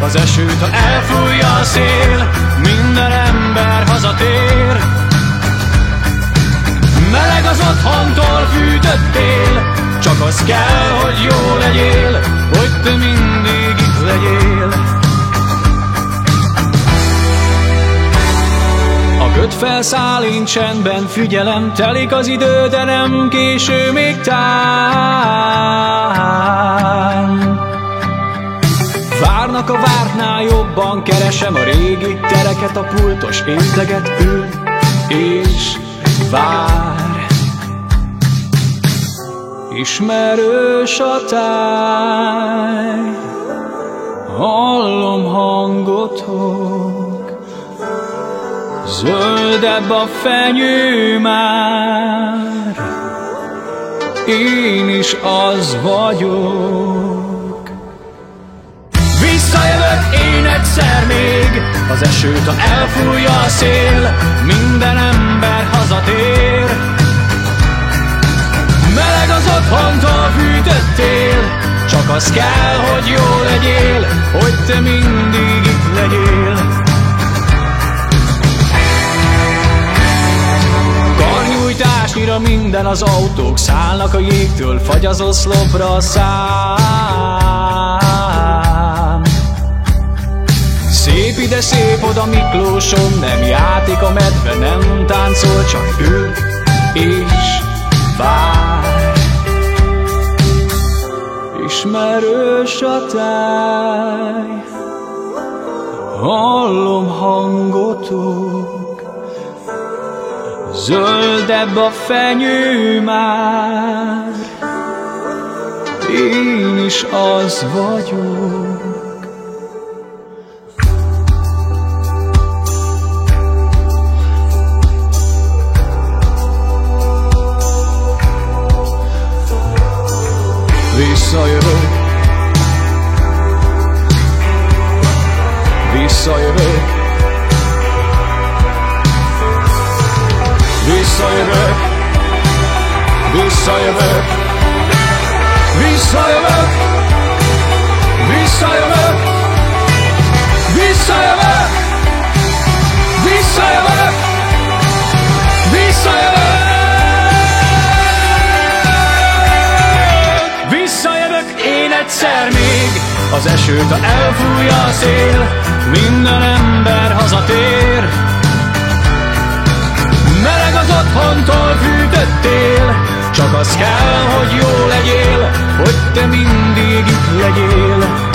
az esőt, ha elfújja a szél, minden ember hazatér. Meleg az otthontól fűtött tél, csak az kell, hogy jó legyél, hogy te mindig itt legyél. A köd felszáll, én csendben figyelem, telik az idő, de nem késő még tán. Várnak a vártnál jobban, keresem a régi tereket, a pultos integet, ül és vár. Ismerős a táj, hallom hangotok, zöldebb a fenyő már, én is az vagyok. Visszajövök én egyszer még, az esőt, ha elfújja a szél, minden ember hazatér. Meleg az otthontól fűtött tél, csak az kell, hogy jó legyél, hogy te mindig itt legyél. Karnyújtásnyira minden az autók szállnak a jégtől, fagy az oszlopra a szám. Szép ide, szép oda Miklóson, nem játék a medve, nem táncol, csak ül és vár. Ismerős a táj, hallom hangotok, zöldebb a fenyő már, én is az vagyok. Visszajövök, visszajövök, visszajövök, visszajövök, visszajövök, visszajövök, visszajövök, visszajövök, visszajövök. Egyszer még, az esőt, ha elfújja a szél, minden ember hazatér. Meleg az otthontól fűtött tél, csak az kell, hogy jó legyél, hogy te mindig itt legyél.